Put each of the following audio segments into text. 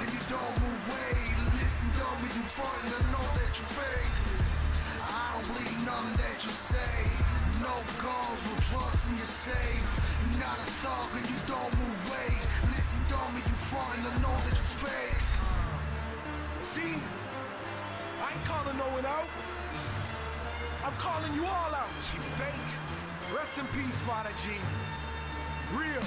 and you don't move weight. Listen, dummy, you front, I know that you fake. I don't believe nothing that you say. No guns, no drugs in your safe. You're not a thug and you don't move weight. Listen, dummy, you front, I know that you fake. See, I ain't calling no one out. I'm calling you all out, you fake. Rest in peace, Father G. Real.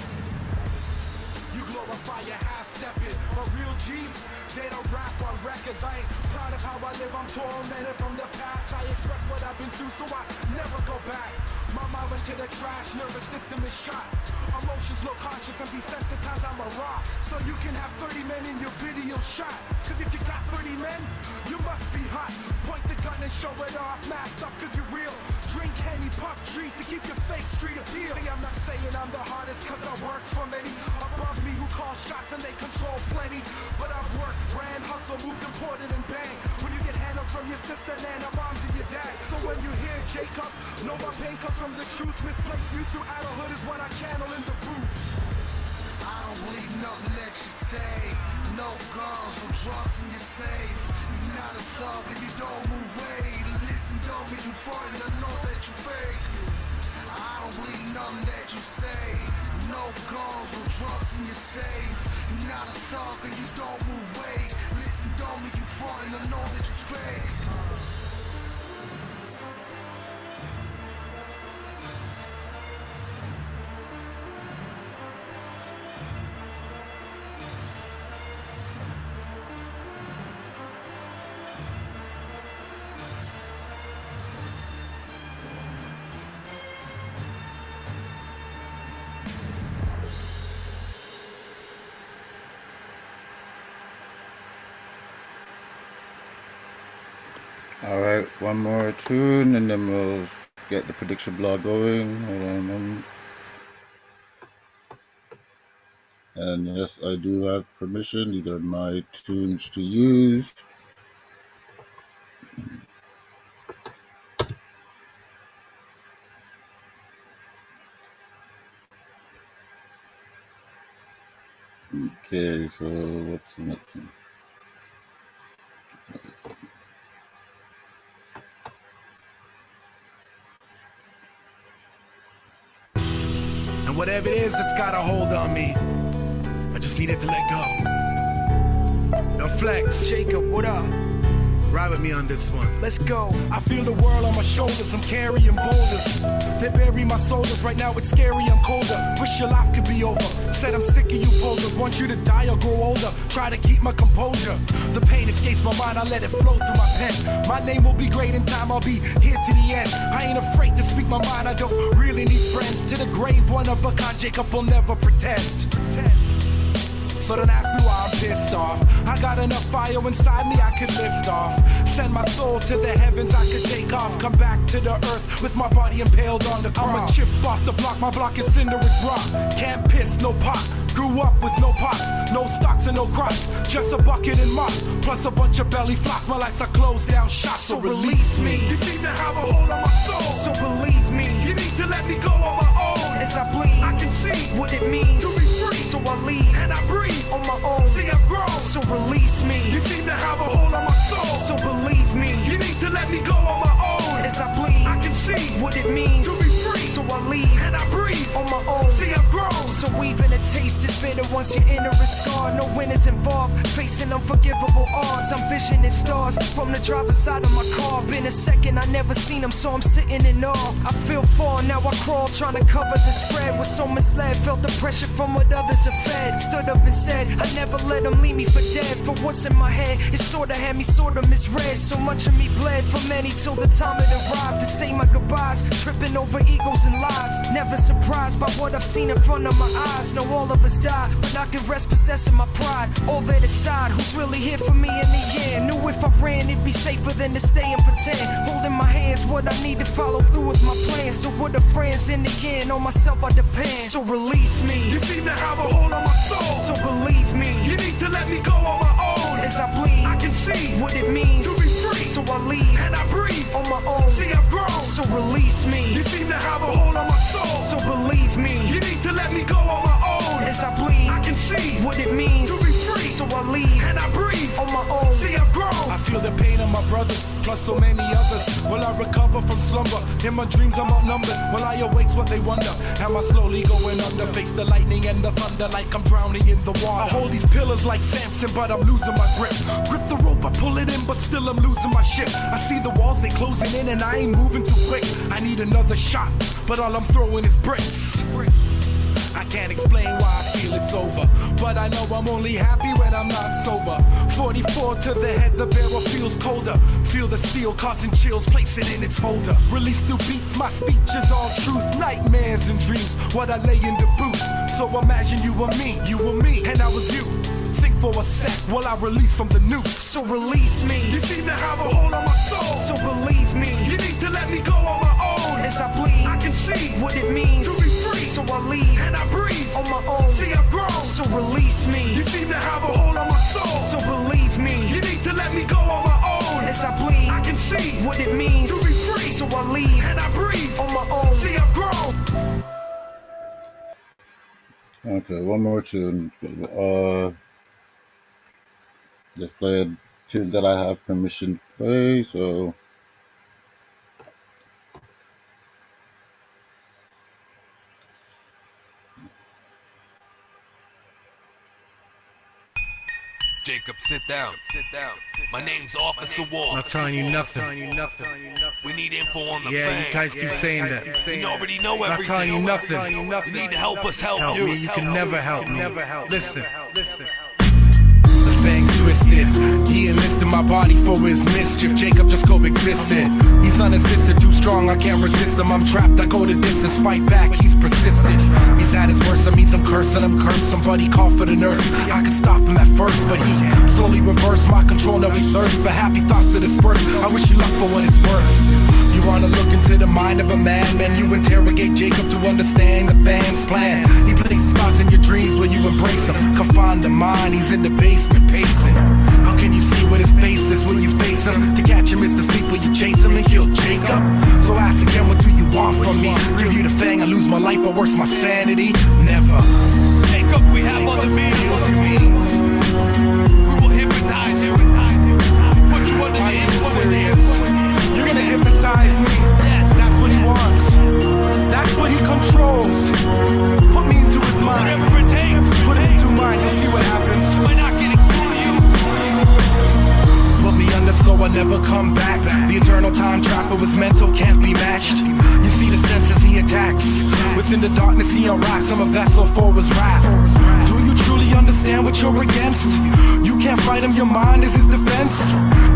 You glorify your half-stepping, but real G's, they don't rap on records. I ain't proud of how I live, I'm tormented from the past. I express what I've been through, so I never go back. My mind went to the trash, nervous system is shot. Emotions low conscious, I'm desensitized, I'm a rock. So you can have 30 men in your video shot. Cause if you got 30 men, you must be hot. Point the gun and show it off, masked up cause you're real. Drink Henny, puff trees to keep your fake street appeal. See, I'm not saying I'm the hardest cause I work for many above me who call shots and they control plenty. But I've worked, ran, hustle, moved, imported and bang. When you get handled from your sister, Nana, moms and your dad. So when you hear Jacob, know my pain comes from the truth. Misplaced you through adulthood is what I channel in the booth. I don't believe nothing that you say. No guns, no drugs in your safe. You're not a thug and you don't move weight. Listen, dummy, you front, I know that you fake. I don't believe nothing that you say. No guns, no drugs in your safe. You're not a thug and you don't move weight. Listen, dummy, you front, I know that you fake. Alright, one more tune and then we'll get the prediction blog going. Hold on a moment. And yes, I do have permission. These are my tunes to use. Okay, so what's the next one? And whatever it is, it's got a hold on me. I just needed to let go. Now flex. Jacob, what up? Ride with me on this one. Let's go. I feel the world on my shoulders, I'm carrying boulders. They bury my soldiers, right now it's scary, I'm colder. Wish your life could be over. Said I'm sick of you posers, want you to die or grow older. Try to keep my composure. The pain escapes my mind, I let it flow through my pen. My name will be great in time, I'll be here to the end. I ain't afraid to speak my mind, I don't really need friends. To the grave, one of a kind, Jacob will never pretend. So don't ask me why I'm pissed off. I got enough fire inside me I could lift off. Send my soul to the heavens, I could take off. Come back to the earth with my body impaled on the cross. I'm a chip off the block, my block is cinder, it's rock. Can't piss, no pop. Grew up with no pops, no stocks and no crops. Just a bucket and mop, plus a bunch of belly flops. My life's a closed down shop, so release me. You seem to have a hold on my soul, So believe me, you need to let me go on my own. as I bleed, I can see what it means to be free, So I leave and I breathe on my own. See, I've grown, So release me, you seem to have a hold on my soul. So believe me, You need to let me go on my own. as I bleed, I can see what it means to be free, So I leave and I breathe on my own. See, I've grown. So even a taste is bitter once your inner is scarred. No winners involved, facing unforgivable odds. I'm visioning stars from the driver's side of my car. Been a second, I never seen them, so I'm sitting in awe. I feel far, now I crawl, trying to cover the spread. Was so misled, felt the pressure from what others have fed. Stood up and said, I never let them leave me for dead. For what's in my head, it sorta had me sorta misread. So much of me bled for many till the time it arrived to say my goodbyes. Tripping over egos and lies. Never surprised by what I've seen in front of my eyes. Know all of us die, but I can rest possessing my pride. All that aside, who's really here for me in the end? Knew if I ran, it'd be safer than to stay and pretend. Holding my hands, what I need to follow through with my plans. So what the friends in the end, on myself I depend. So release me, You seem to have a hold on my soul. so believe me, You need to let me go on my own. as I bleed, I can see what it means to be free, So I leave and I breathe on my own. See, I've grown. So release me, You seem to have a hold on my soul. so believe me, You need to let me go on my own. as I bleed, I can see what it means to be free, So I leave and brothers, plus so many others. Will I recover from slumber? In my dreams I'm outnumbered. Will I awake's what they wonder? Am I slowly going under? Face the lightning and the thunder like I'm drowning in the water. I hold these pillars like Samson, but I'm losing my grip. Grip the rope, I pull it in, but still I'm losing my ship. I see the walls, they closing in and I ain't moving too quick. I need another shot, but all I'm throwing is bricks. I can't explain why I feel it's over, but I know I'm only happy when I'm not sober. 44 to the head, the barrel feels colder. Feel the steel causing chills, place it in its holder. Release through beats, my speech is all truth. Nightmares and dreams, what I lay in the booth. So imagine you were me, and I was you. Think for a sec while I release from the noose. So release me. You seem to have a hold on my soul. So believe me. You need to let me go on my own. As I bleed, I can see what it means to be free. So I leave and I breathe on my own. See, I've grown. So release me. You seem to have a hold on my soul. So believe me. You need to let me go on my own. As I bleed, I can see what it means to be free. So I leave and I breathe on my own. See, I've grown. Okay, one more tune. Just play a tune that I have permission to play, so Jacob, sit down. My name's Officer Wall. I'm not telling you nothing. We need info on the Yeah, bang. you guys keep saying that. We already know I'm everything. not telling you nothing. You need to help us help Help you. me, you can never help me. Listen. The fang's twisted. He enlisted my body for his mischief. Jacob just coexisted. He's unassisted, too strong, I can't resist him. I'm trapped, I go the distance, fight back, he's persistent. He's at his worst, that means I'm cursed. Somebody call for the nurse. I could stop him at first, but he slowly reversed my control. Now he thirsts for happy thoughts to disperse. I wish you luck for what it's worth. You wanna look into the mind of a man, you interrogate Jacob to understand the fang's plan. He places thoughts in your dreams where you embrace him. Confined the mind, he's in the basement pacing. How can you see what his face is when you face him? To catch him is to sleep when you chase him and kill Jacob. So ask again, what do you want from me? Give you the fang, I lose my life, or worse, my sanity? Never. Jacob, we have other meanings. We will hypnotize you. Put you under the influence. You're gonna hypnotize me. That's what he wants. That's what he controls. Put me into his mind. Whatever it takes. Put it into mine. You'll see what happens. We're not getting through to you. Put me under so I never come back. The eternal time trapper was mental, can't be matched. You see the senses he attacks. Within the darkness he unwraps. I'm a vessel for his wrath. Do you truly understand what you're against? You can't fight him, your mind is his defense.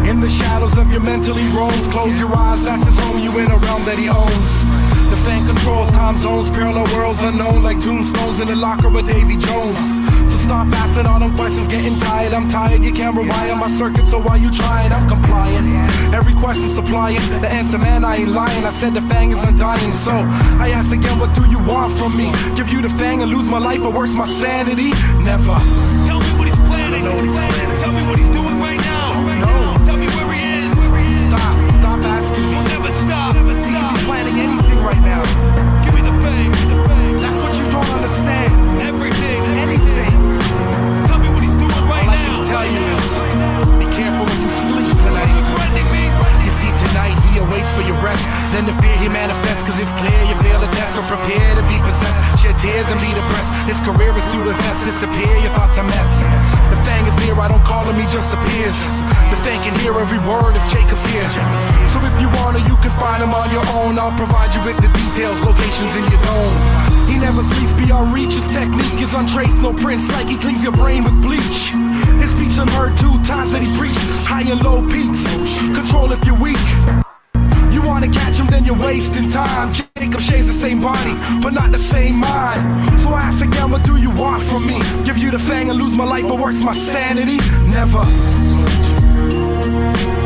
In the shadows of your mental he roams. Close your eyes, that's his home, you in a realm that he owns. The fan controls time zones, parallel worlds unknown, like tombstones in the locker with Davy Jones. So stop asking all them questions, getting tired. I'm tired, you can't rewire my circuit, so why you trying? I'm compliant. Every question supplying the answer, man, I ain't lying. I said the fang is undying, so I ask again, what do you want from me? Give you the fang and lose my life, or worse, my sanity? Never. Tell me what he's planning. Tell me what he's doing right now. No. Tell me where he is. Stop asking me. We'll never stop. He could be planning anything right now. Give me the fame. That's what you don't understand. Everything. Anything. Tell me what he's doing right All I now. can tell you is, be careful when you sleep tonight. He's threatening me. You see, tonight he awaits for your rest. Then the fear he manifests, cause it's clear you fail the test. So prepare to be possessed, shed tears and be depressed. His career is to invest, disappear, your thoughts are mess. The fang is near, I don't call him, he just appears. The fang can hear every word if Jacob's here. So if you wanna, you can find him on your own. I'll provide you with the details, locations in your dome. He never sleeps beyond reach, his technique is untraced, no prints, like he drinks your brain with bleach. His speech unheard 2 times that he preached, high and low peaks, control if you're weak. You wanna catch him, then you're wasting time. Jacob shares the same body, but not the same mind. So I ask again, what do you want from me? Give you the fang and lose my life, or worse, my sanity? Never.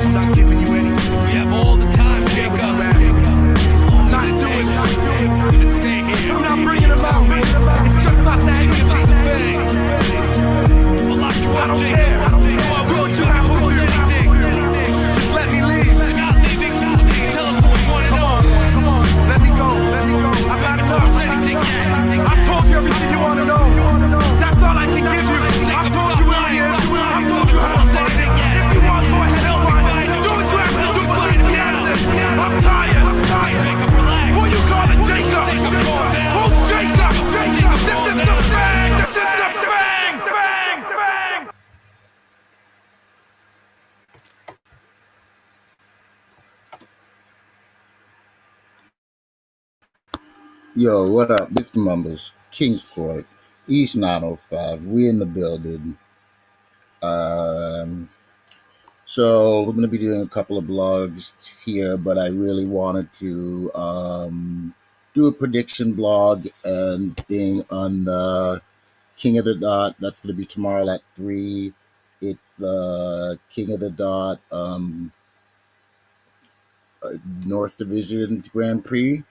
I'm not giving you anything. We have all the time, Jacob. I'm not doing it. I'm not bringing him out. It's just not that easy. We'll lock you I up, don't Jacob. care. Do what you have to do. Just let me leave. You're not leaving. Tell us what you want to know. Come on, let me go. I've had enough. I've told you everything you want to know. That's all I can give you. I've told you where he is. I've told you how to say it. If you want, go ahead and find him. Do what you Yo, what up? It's Mumbles, King's Court, East 905. We in the building. Um, so we're gonna be doing a couple of blogs here, but I really wanted to do a prediction blog and thing on the King of the Dot. That's gonna be tomorrow at 3. It's the King of the Dot North Division Grand Prix.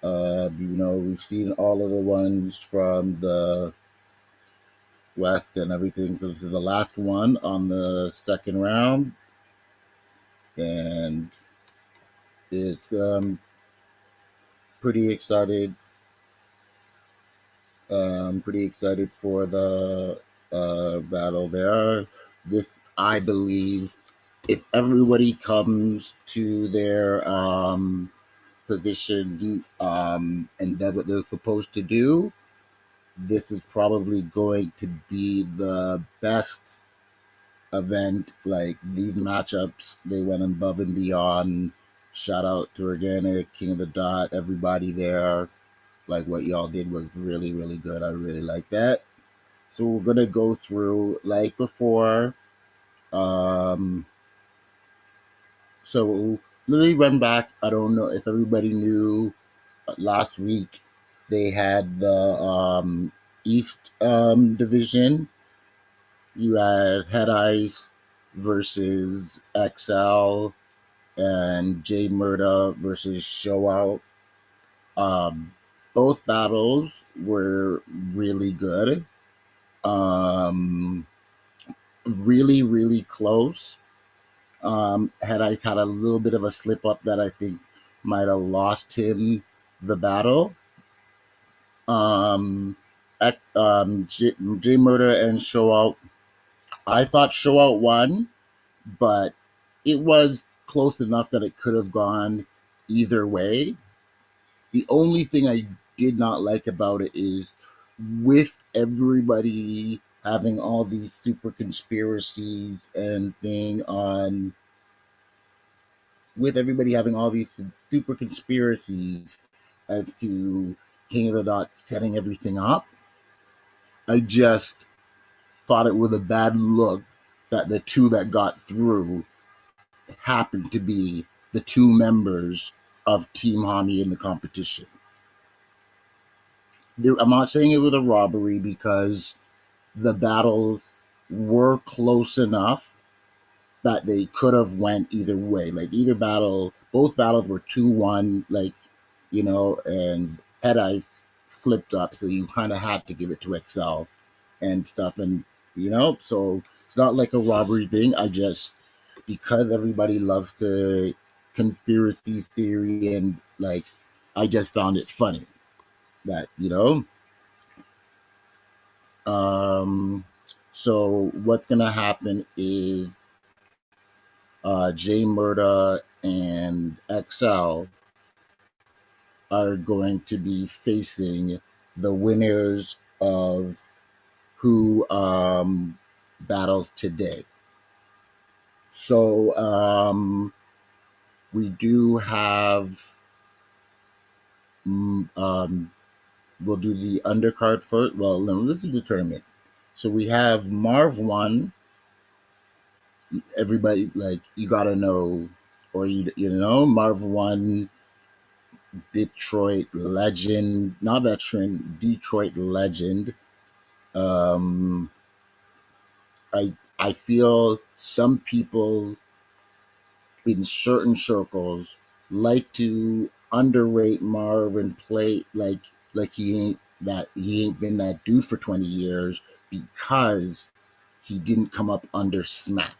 We've seen all of the ones from the West and everything. So this is the last one on the second round, and it's pretty excited. Pretty excited for the battle there. This, I believe, if everybody comes to their position and does what they're supposed to do, this is probably going to be the best event. Like, these matchups, they went above and beyond. Shout out to Organic, King of the Dot, everybody there. Like, what y'all did was really, really good. I really like that. So we're gonna go through like before. Um, so literally run back. I don't know if everybody knew. Last week they had the East division. You had Head Ice versus XL and J Murda versus Show Out. Um, both battles were really good. Um, really, really close. Had I had a little bit of a slip up that I think might have lost him the battle. J Murder and Show Out. I thought Show Out won, but it was close enough that it could have gone either way. The only thing I did not like about it is, with everybody having all these super conspiracies and thing on, with everybody having all these super conspiracies as to King of the Dot setting everything up, I just thought it was a bad look that the two that got through happened to be the two members of Team Hami in the competition. I'm not saying it was a robbery because the battles were close enough that they could have went either way. Like, either battle, both battles were 2-1, like, and Head Ice slipped up, so you kind of had to give it to Excel and stuff. And, so it's not like a robbery thing. I just, because everybody loves the conspiracy theory, and, like, I just found it funny that, so what's going to happen is J Murda and XL are going to be facing the winners of who battles today. So we do have, we'll do the undercard first. Well, let's do the tournament. So we have Marv 1. Everybody, like, you gotta know, or Marv 1, Detroit legend, not veteran, Detroit legend. Um, I feel some people in certain circles like to underrate Marv and play like he ain't been that dude for 20 years because he didn't come up under smack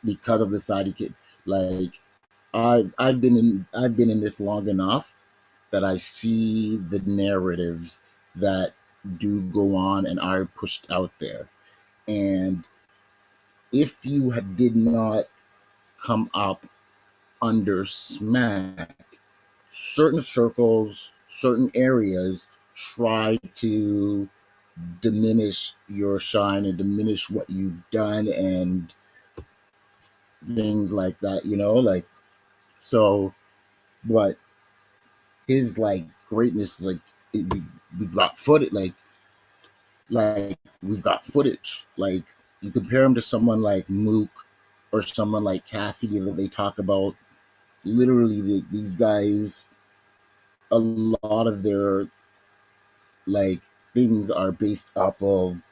because of the side kid. Like, I've been in this long enough that I see the narratives that do go on and are pushed out there. And if you did not come up under smack, certain circles, certain areas try to diminish your shine and diminish what you've done and things like that, like, so. But his like greatness, like we've got footage, we've got footage. Like you compare him to someone like Mook or someone like Cassidy that they talk about. Literally, these guys, a lot of their like things are based off of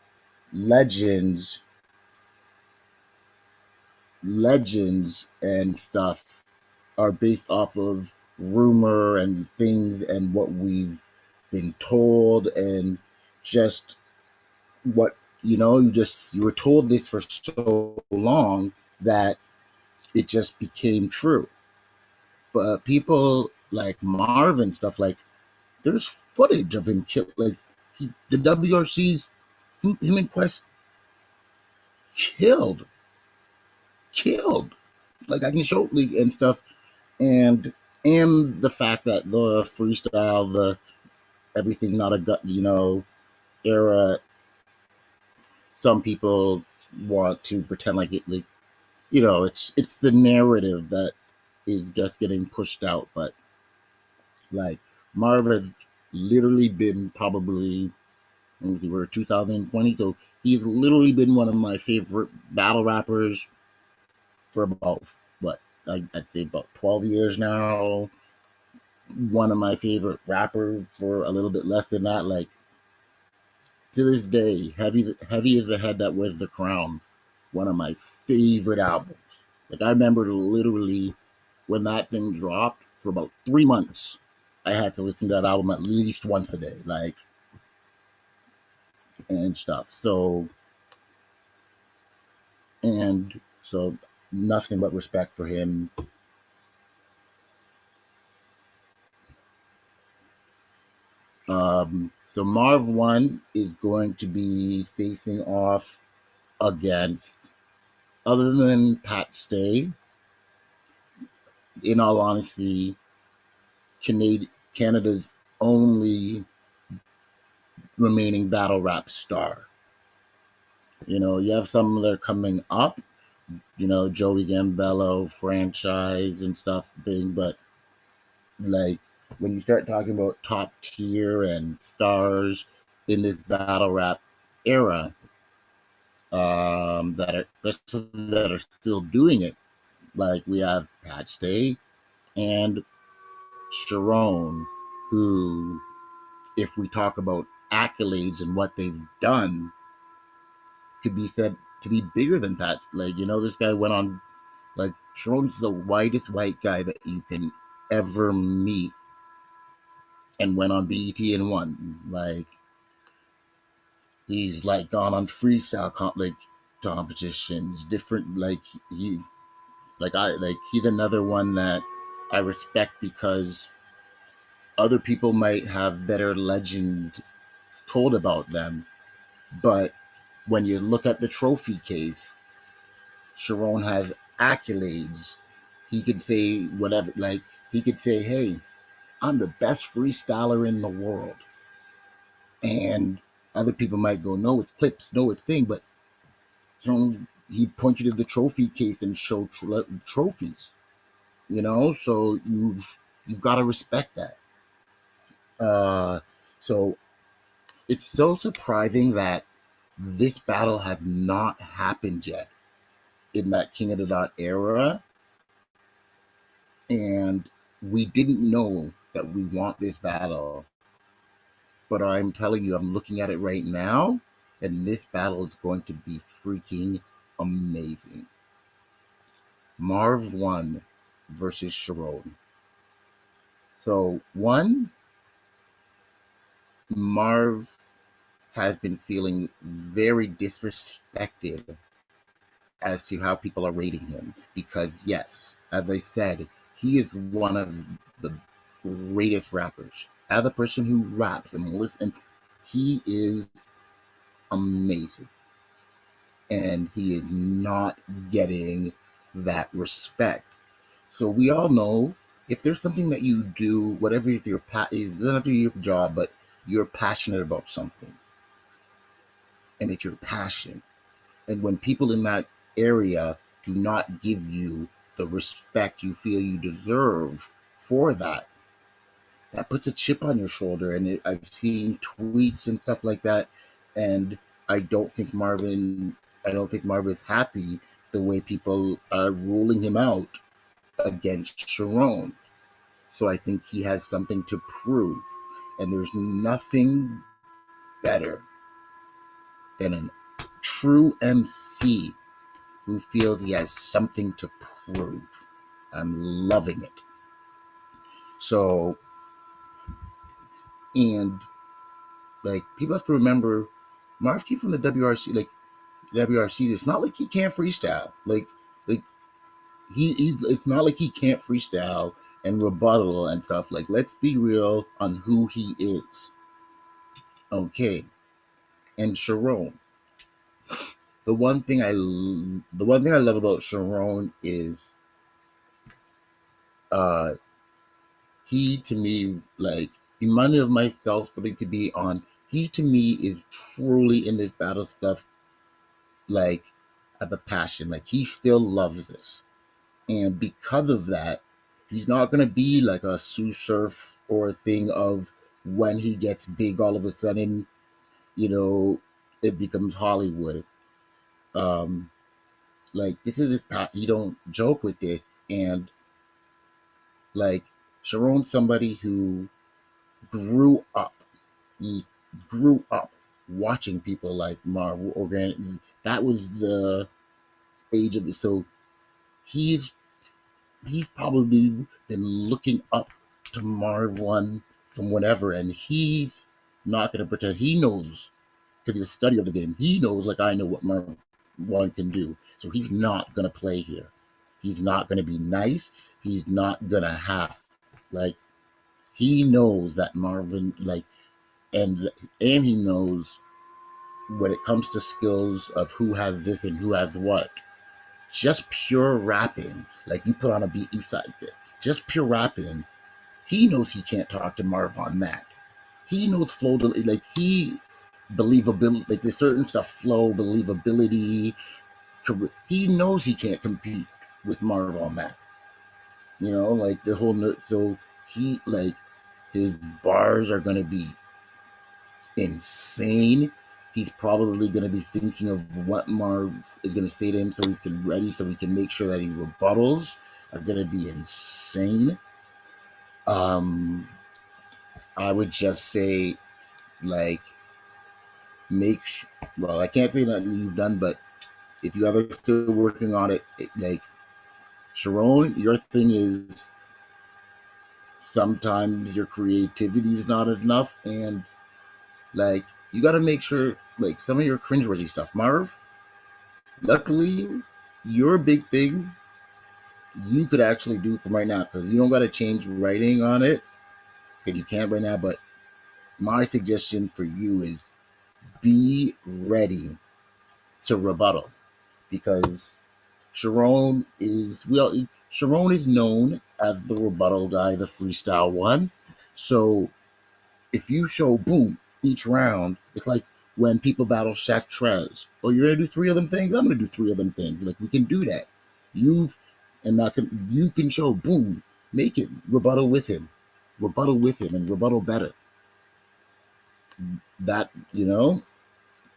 legends, legends and stuff are based off of rumor and things and what we've been told and just what you were told this for so long that it just became true. But people like Marvin stuff, like there's footage of him kill, like the WRC's him and Quest killed, killed. Like I can show like, and stuff, and the fact that the freestyle, the everything not a gut, era. Some people want to pretend like it, like it's the narrative that is just getting pushed out, but like Marvin literally been probably we're 2020, so he's literally been one of my favorite battle rappers for about what I'd say about 12 years now. One of my favorite rappers for a little bit less than that. Like to this day, heavy is the head that wears the crown. One of my favorite albums. Like I remember literally when that thing dropped for about 3 months, I had to listen to that album at least once a day, like and stuff. So nothing but respect for him. So Marv One is going to be facing off against, other than Pat Stay, in all honesty, Canada's only remaining battle rap star. You have some that are coming up, Joey Gambello franchise and stuff thing, but like when you start talking about top tier and stars in this battle rap era, that are still doing it, like we have Pat Stay and Sharon, who, if we talk about accolades and what they've done, could be said to be bigger than Pat. Like, this guy went on, like, Sharon's the whitest white guy that you can ever meet and went on BET and won. Like, he's, like, gone on freestyle competitions, different, like, he's another one that I respect because other people might have better legend told about them, but when you look at the trophy case, Sharon has accolades. He could say whatever, like he could say, "Hey, I'm the best freestyler in the world," and other people might go, "No, it's clips, no, it's thing," but Sharon, he pointed to the trophy case and showed trophies. So you've got to respect that. So it's so surprising that this battle has not happened yet in that King of the Dot era, and we didn't know that we want this battle. But I'm telling you, I'm looking at it right now, and this battle is going to be freaking amazing. Marv 1 versus Sharon. So, one, Marv has been feeling very disrespected as to how people are rating him. Because, yes, as I said, he is one of the greatest rappers. As a person who raps and listens, he is amazing. And he is not getting that respect. So we all know if there's something that you do, whatever it doesn't have to be your job, but you're passionate about something. And it's your passion. And when people in that area do not give you the respect you feel you deserve for that, that puts a chip on your shoulder. And I've seen tweets and stuff like that, and I don't think Marvin's happy the way people are ruling him out against Sharon. So I think he has something to prove, and there's nothing better than a true MC who feels he has something to prove. I'm loving it. So, and like people have to remember, Marv came from the WRC. Like WRC, it's not like he can't freestyle. Like he's it's not like he can't freestyle and rebuttal and stuff. Like, let's be real on who he is. Okay, and Sharon. The one thing I love about Sharon is uh he to me, like, reminded of myself for it to be on. He to me is truly in this battle stuff, like, have a passion. Like, he still loves this. And because of that, he's not going to be like a Sue Surf or a thing of when he gets big, all of a sudden, it becomes Hollywood. Um, like, this is his path. He don't joke with this. And, like, Sharon's somebody who grew up. He grew up watching people like Marvel Organic. That was the age of it. So he's probably been looking up to Marv One from whatever, and he's not going to pretend. He knows, because he's a study of the game. He knows, like I know, what Marv One can do. So he's not going to play here. He's not going to be nice. He's not going to like, he knows that Marvin, like, and he knows when it comes to skills of who has this and who has what. Just pure rapping, like you put on a beat, you side it. Just pure rapping. He knows he can't talk to Marv on that. He knows flow, like he believability, like there's certain stuff, flow, believability. He knows he can't compete with Marv on that. Like the whole so he, like, his bars are gonna be insane. He's probably going to be thinking of what Marv is going to say to him so he can make sure that he rebuttals are going to be insane. I would just say, like, I can't say nothing you've done, but if you ever still working on it, like, Sharon, your thing is sometimes your creativity is not enough, and, like, you got to make sure, like, some of your cringeworthy stuff, Marv, luckily, your big thing you could actually do from right now, because you don't got to change writing on it, because you can't right now, but my suggestion for you is be ready to rebuttal, because Sharon is known as the rebuttal guy, the freestyle one. So if you show boom each round, it's like when people battle Chef Trez. Oh, you're gonna do 3 of them things? I'm gonna do 3 of them things. Like, we can do that. You can show boom, make it rebuttal with him, and rebuttal better. That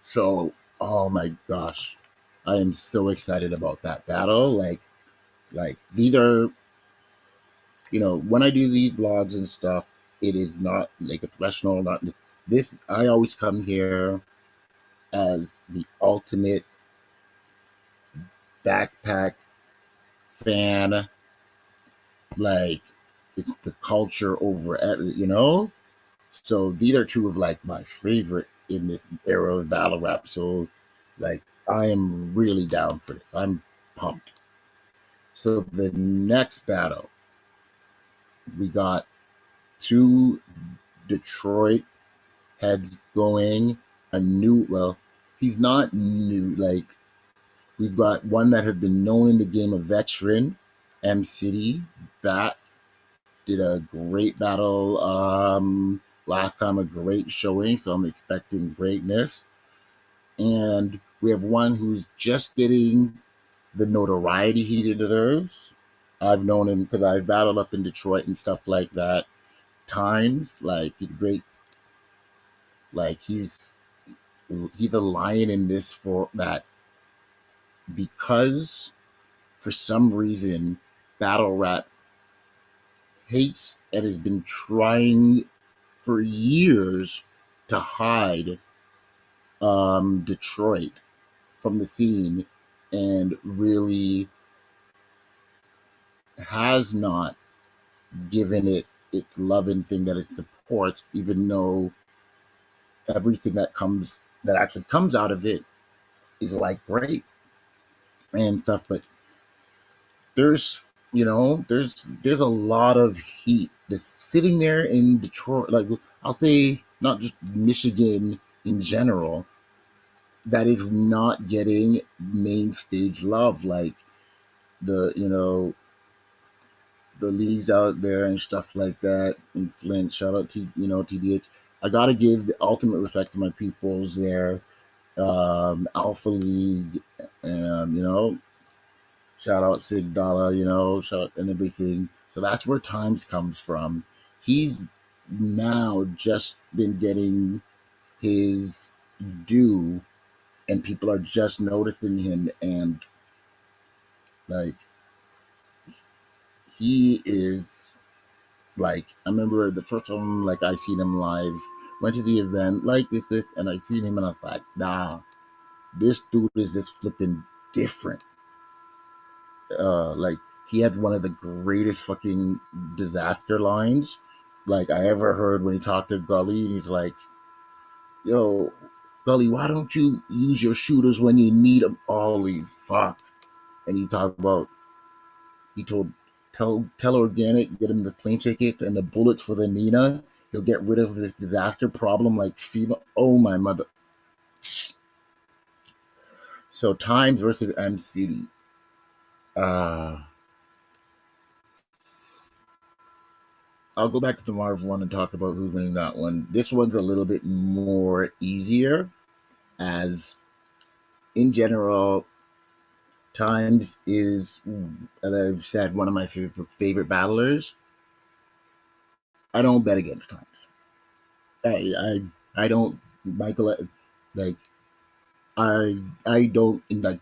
So, oh my gosh, I am so excited about that battle. Like these are, when I do these vlogs and stuff, it is not like a professional, not this. I always come here as the ultimate backpack fan. Like, it's the culture over So these are 2 of, like, my favorite in this era of battle rap. So, like, I am really down for this. I'm pumped. So the next battle, we got 2 Detroit heads going. He's not new. Like, we've got one that has been known in the game, a veteran, M City, back, did a great battle last time, a great showing, so I'm expecting greatness. And we have one who's just getting the notoriety he deserves. I've known him because I've battled up in Detroit and stuff like that. Times, like he's great, like he's a lion in this for that because for some reason battle rap hates and has been trying for years to hide Detroit from the scene and really has not given it its love and thing that it supports, even though everything that actually comes out of it is like great and stuff. But there's there's a lot of heat that's sitting there in Detroit. Like I'll say, not just Michigan in general, that is not getting main stage love. Like the the leagues out there and stuff like that in Flint. Shout out to TDH. I gotta give the ultimate respect to my peoples there. Alpha League, shout out Sig Dollar, shout out and everything. So that's where Times comes from. He's now just been getting his due, and people are just noticing him, and like he is like, I remember the first time like I seen him live, went to the event like this, and I seen him and I was like, nah, this dude is just flipping different. Like he had one of the greatest fucking disaster lines like I ever heard when he talked to Gully, and he's like, "Yo, Gully, why don't you use your shooters when you need them?" Holy fuck! And he told tell Organic get him the plane ticket and the bullets for the Nina. He'll get rid of this disaster problem like FEMA. Oh my mother! So Times versus M City. I'll go back to the Marv one and talk about who's winning that one. This one's a little bit more easier, as in general, Times is, as I've said, one of my favorite battlers. I don't bet against Times. I don't, Michael. Like I don't in like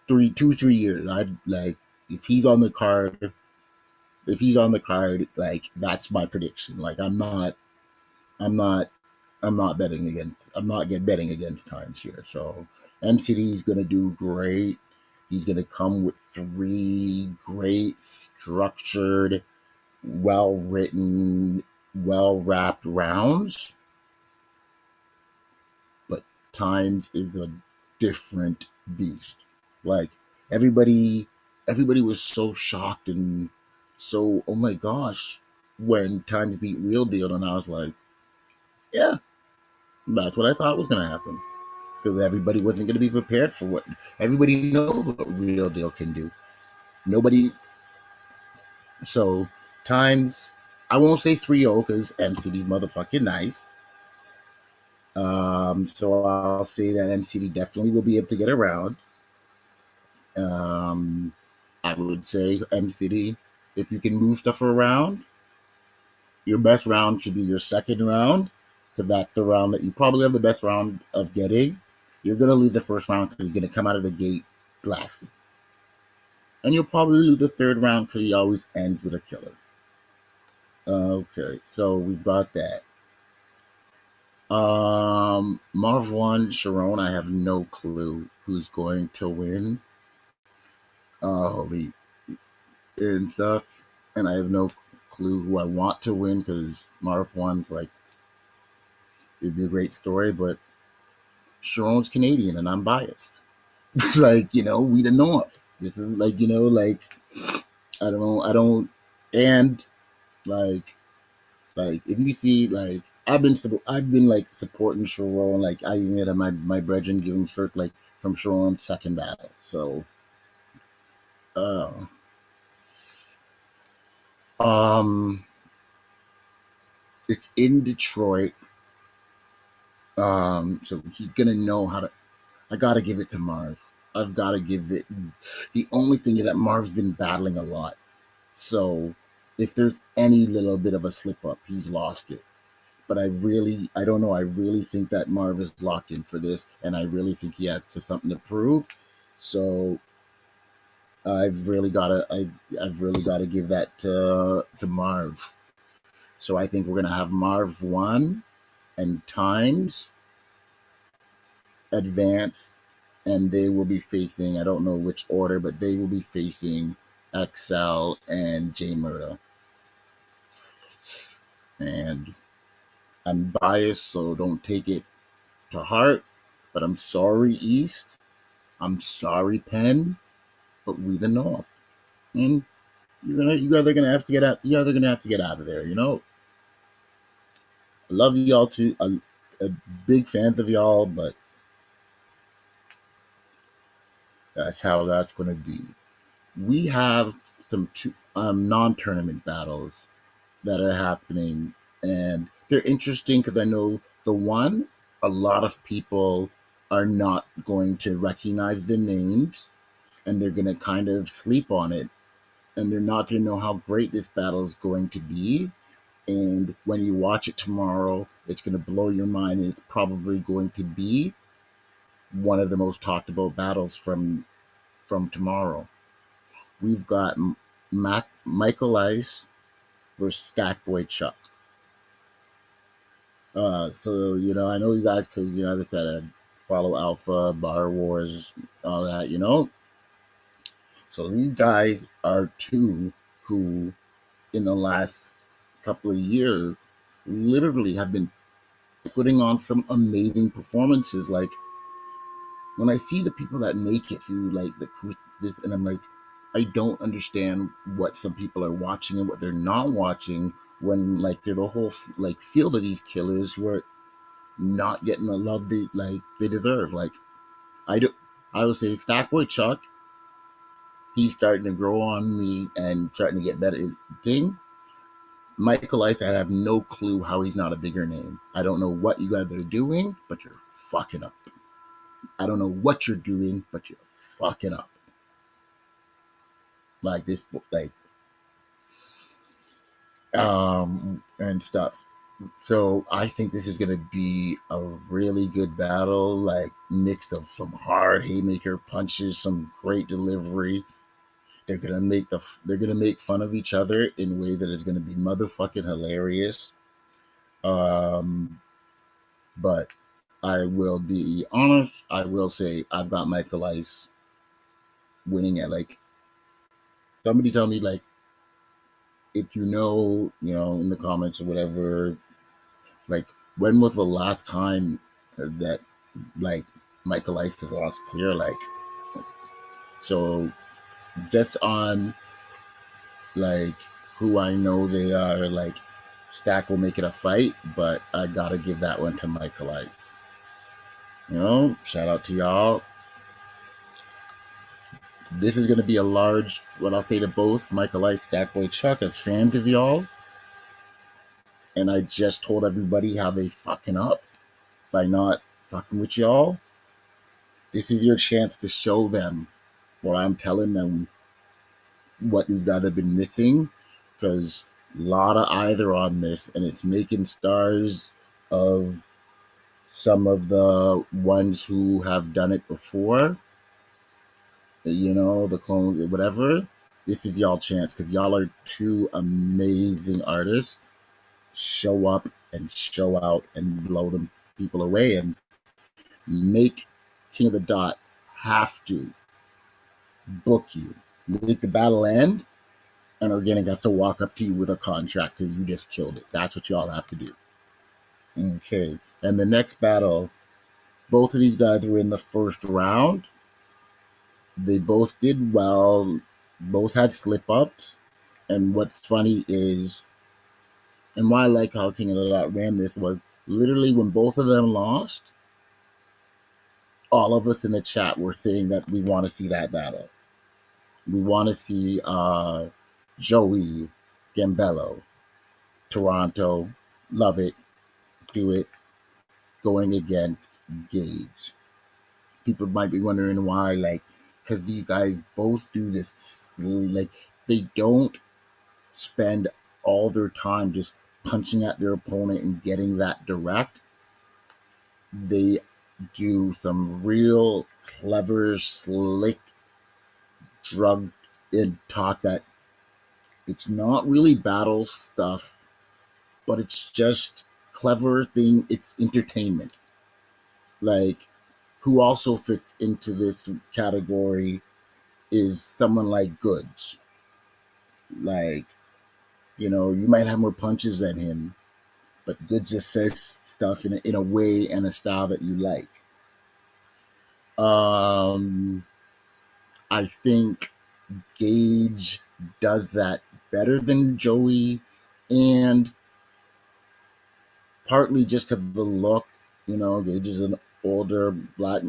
3 years. I like if he's on the card. If he's on the card, like that's my prediction. Like I'm not I'm not betting against Times here. So MCD is gonna do great. He's gonna come with 3 great, structured, well written, well wrapped rounds. But Times is a different beast. Like everybody was so shocked and so, oh my gosh, when Times beat Real Deal, and I was like, yeah, that's what I thought was gonna happen. Because everybody wasn't going to be prepared for what everybody knows what Real Deal can do. Nobody. So Times, I won't say 3-0 because MCD's motherfucking nice. So I'll say that MCD definitely will be able to get around. I would say MCD, if you can move stuff around, your best round should be your second round, because that's the round that you probably have the best round of getting. You're going to lose the first round because he's going to come out of the gate blasting. And you'll probably lose the third round because he always ends with a killer. Okay, so we've got that. Marv 1, Sharon, I have no clue who's going to win. Holy and stuff. And I have no clue who I want to win because Marv 1's like, it'd be a great story, but Sharon's Canadian and I'm biased. Like, we the North. This is like, like, I don't, and like if you see, like, I've been like supporting Sharon, like I even had my brethren give him shirt like from Sharon's second battle. So, it's in Detroit. So he's gonna know how to. I gotta give it to Marv. I've gotta give it. The only thing is that Marv's been battling a lot, so If there's any little bit of a slip up, he's lost it. But I don't know. I really think that Marv is locked in for this, and I really think he has something to prove. So I've really got to give that to Marv. So I think we're gonna have Marv 1 and Times advance, and they will be facing, I don't know which order, but they will be facing XL and J Murda. And I'm biased, so don't take it to heart. But I'm sorry, East. I'm sorry, Penn. But we the North, and you either gonna have to get out. You either gonna have to get out of there. You know. I love y'all too. A big fans of y'all, but that's how that's gonna be. We have some non-tournament battles that are happening, and they're interesting because I know the one a lot of people are not going to recognize the names, and they're going to kind of sleep on it, and they're not going to know how great this battle is going to be. And when you watch it tomorrow, it's going to blow your mind, and it's probably going to be one of the most talked about battles from tomorrow. We've got Michael Ice versus Stackboy Chuck. So I know you guys, because as I said, I follow Alpha, Bar Wars, all that. So these guys are two who, in the last couple of years, literally have been putting on some amazing performances. Like when I see the people that make it through like the this, and I'm like, I don't understand what some people are watching and what they're not watching when like they're the whole like field of these killers who are not getting the love they deserve. Like I do, I would say Stackboy Chuck, he's starting to grow on me and starting to get better. Thing, Michael Life, I have no clue how he's not a bigger name. I don't know what you guys are doing, but you're fucking up. I don't know what you're doing, but you're fucking up. Like this, like and stuff. So I think this is gonna be a really good battle, like mix of some hard haymaker punches, some great delivery. They're gonna make fun of each other in a way that is gonna be motherfucking hilarious. But I will be honest. I will say I've got Michael Ice winning at like. Somebody tell me like if in the comments or whatever, like when was the last time that like Michael Ice has lost clear? Like so, just on like who I know they are, like Stack will make it a fight, but I gotta give that one to Michael Ice. Shout out to y'all. This is gonna be a large, what I'll say to both Michael Ice, Stackboy Chuck, as fans of y'all. And I just told everybody how they fucking up by not fucking with y'all. This is your chance to show them what I'm telling them, what you guys have been missing, because a lot of either on this, and it's making stars of some of the ones who have done it before. The clones, whatever. This is y'all chance because y'all are two amazing artists. Show up and show out and blow them people away and make King of the Dot have to book you. Make the battle end, and Organic has to walk up to you with a contract because you just killed it. That's what y'all have to do. Okay. And the next battle, both of these guys were in the first round. They both did well. Both had slip ups. And what's funny is, and why I like how King of the Dot ran this was literally when both of them lost, all of us in the chat were saying that we want to see that battle. We want to see Joey, Gambello, Toronto, love it, do it, going against Gage. People might be wondering why, like, because these guys both do this, like, they don't spend all their time just punching at their opponent and getting that direct. They do some real clever, slick drug in talk that it's not really battle stuff, but it's just clever thing. It's entertainment. Like, who also fits into this category is someone like Goods. Like, you might have more punches than him, but Goods just says stuff in a way and a style that you like. Um, I think Gage does that better than Joey, and partly just because of the look, Gage is an older black,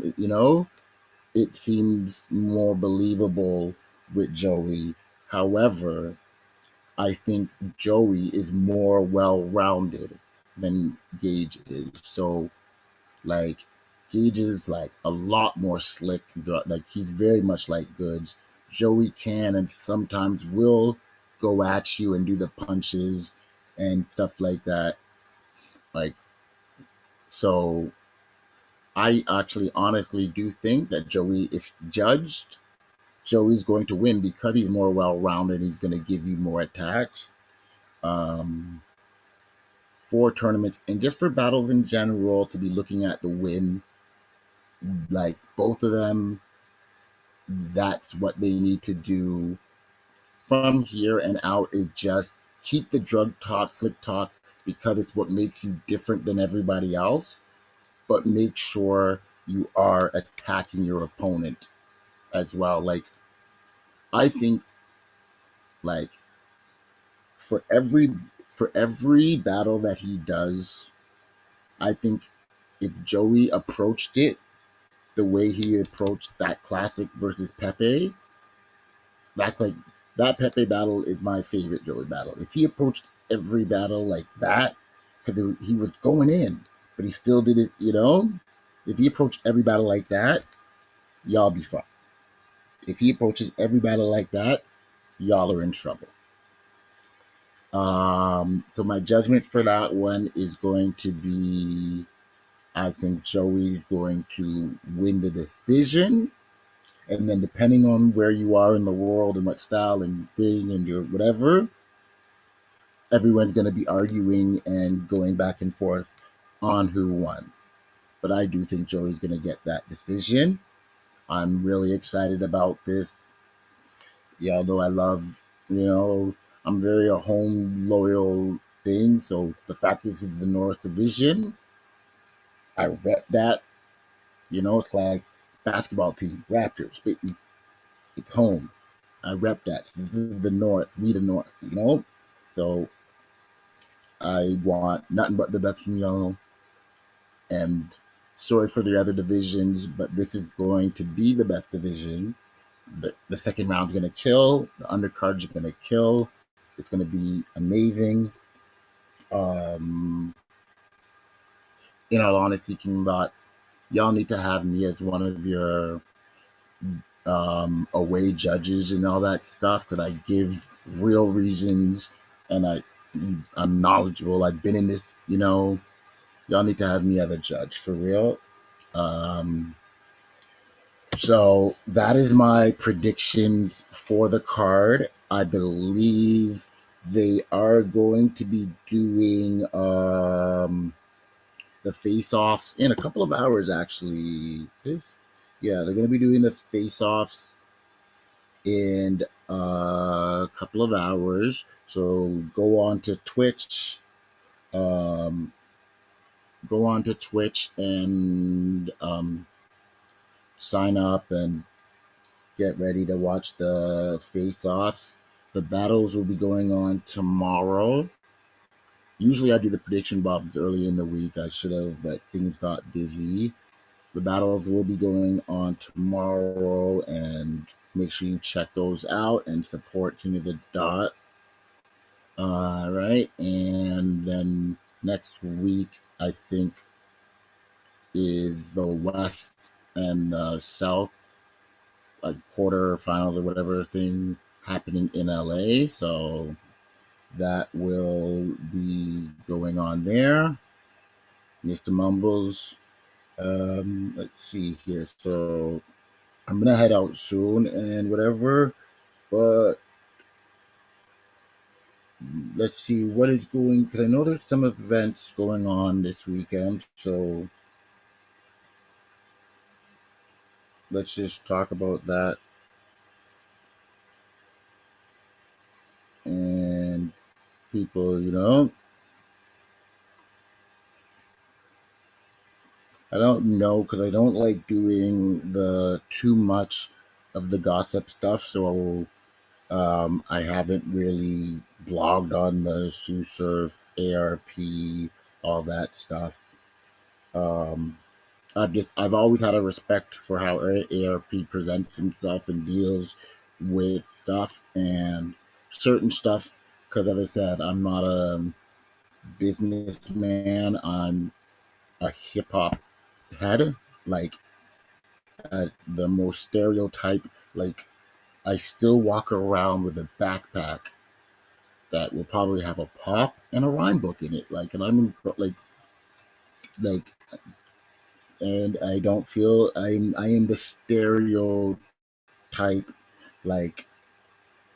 it seems more believable with Joey. However, I think Joey is more well-rounded than Gage is. So, like, Gage is like a lot more slick. Like, he's very much like Goods. Joey can and sometimes will go at you and do the punches and stuff like that. Like, so I actually honestly do think that Joey, if judged, Joey's going to win because he's more well-rounded. He's going to give you more attacks. Um, for tournaments and just for battles in general, to be looking at the win, like both of them, that's what they need to do from here and out, is just keep the drug talk, slick talk, because it's what makes you different than everybody else, but make sure you are attacking your opponent as well. Like, I think, like, for every battle that he does, I think if Joey approached it the way he approached that classic versus Pepe, that's like, that Pepe battle is my favorite Joey battle. If he approached every battle like that, because he was going in, but he still did it, if he approached every battle like that, y'all be fine. If he approaches every battle like that, y'all are in trouble. So my judgment for that one is going to be, I think Joey's going to win the decision. And then depending on where you are in the world and what style and thing and your whatever, everyone's going to be arguing and going back and forth on who won. But I do think Joey's going to get that decision. I'm really excited about this. Y'all know I love, I'm very a home loyal thing. So the fact this is the North Division, I rep that. It's like basketball team, Raptors, but it's home. I rep that. This is the North. We the North, So I want nothing but the best from y'all. And sorry for the other divisions, but this is going to be the best division. The second round's going to kill. The undercards are going to kill. It's going to be amazing. In all honesty, Kingbot, y'all need to have me as one of your away judges and all that stuff, because I give real reasons and I'm knowledgeable. I've been in this, y'all need to have me as a judge for real. So that is my predictions for the card. I believe they are going to be doing the face-offs in a couple of hours, actually. Yeah, they're going to be doing the face-offs in a couple of hours. So go on to Twitch. And sign up and get ready to watch the face-offs. The battles will be going on tomorrow. Usually I do the prediction bobs early in the week. I should have, but things got busy. The battles will be going on tomorrow, and make sure you check those out and support King of the Dot. All right, and then next week, I think, is the West and the South, like quarter finals or whatever thing happening in LA. So that will be going on there. Mr. Mumbles. Let's see here. So I'm gonna head out soon and whatever, but let's see what is going, because I know there's some events going on this weekend. So let's just talk about that. And people, I don't know, because I don't like doing the too much of the gossip stuff. So I haven't really blogged on the Sue Surf, ARP, all that stuff. Um, I've always had a respect for how ARP presents himself and deals with stuff and certain stuff. Because as I said, I'm not a businessman. I'm a hip hop head, like the most stereotype. Like I still walk around with a backpack that will probably have a pop and a rhyme book in it. Like, and like, and I don't feel I am the stereotype, like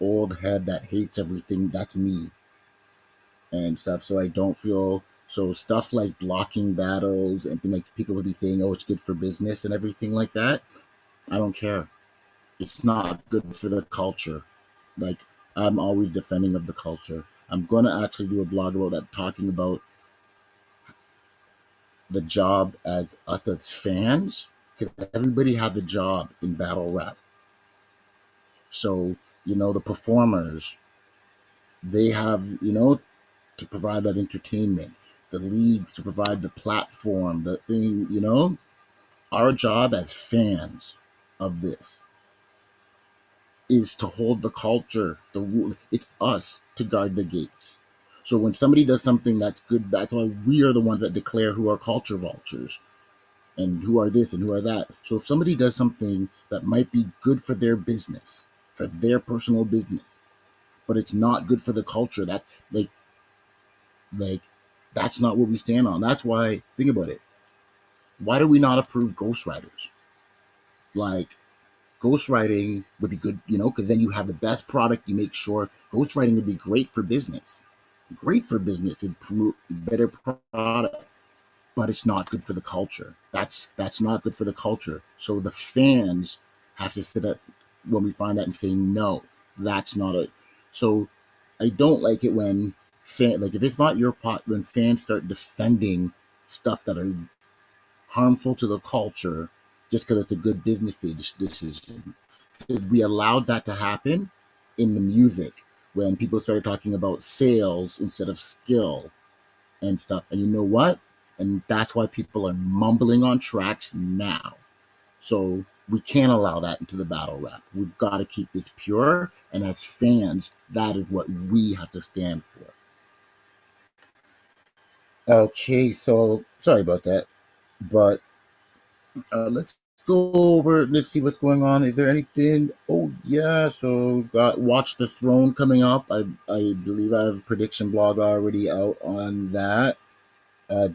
old head that hates everything. That's me and stuff. So I don't feel so stuff like blocking battles and things like people would be saying, oh, it's good for business and everything like that. I don't care. It's not good for the culture. Like I'm always defending of the culture. I'm gonna actually do a blog about that, talking about the job as us as fans, because everybody had the job in battle rap. So the performers, they have to provide that entertainment. The leagues to provide the platform, the thing. Our job as fans of this is to hold the culture. It's us to guard the gates. So when somebody does something that's good, that's why we are the ones that declare who are culture vultures and who are this and who are that. So if somebody does something that might be good for their business, for their personal business, but it's not good for the culture, that like that's not what we stand on. That's why, think about it. Why do we not approve ghostwriters? Like ghostwriting would be good, because then you have the best product. You make sure ghostwriting would be great for business, to promote better product, but it's not good for the culture. That's not good for the culture. So the fans have to sit up when we find that and say no, that's not a. So I don't like it when like if it's not your pot, when fans start defending stuff that are harmful to the culture just because it's a good business decision. We allowed that to happen in the music when people started talking about sales instead of skill and stuff. And you know what? And that's why people are mumbling on tracks now. So we can't allow that into the battle rap. We've got to keep this pure. And as fans, that is what we have to stand for. Okay, so sorry about that. But let's go over. Let's see what's going on. Is there anything? Oh yeah, so got Watch the Throne coming up. I believe I have a prediction blog already out on that.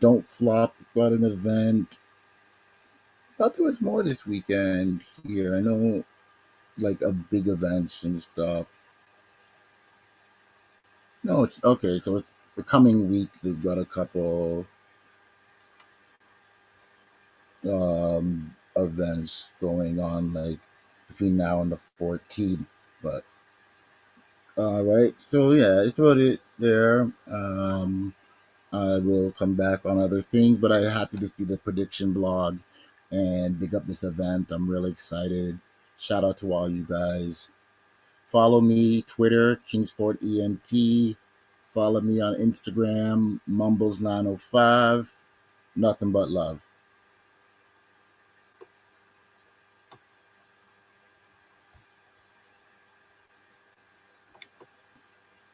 Don't Flop got an event. I thought there was more this weekend here. I know, like a big events and stuff. No, it's okay. So it's the coming week. They've got a couple events going on, like between now and the 14th. But all right, so yeah, that's about it there. I will come back on other things, but I have to just do the prediction blog and big up this event. I'm really excited. Shout out to all you guys. Follow me, Twitter, Kingsport ENT. Follow me on Instagram, Mumbles905. Nothing but love.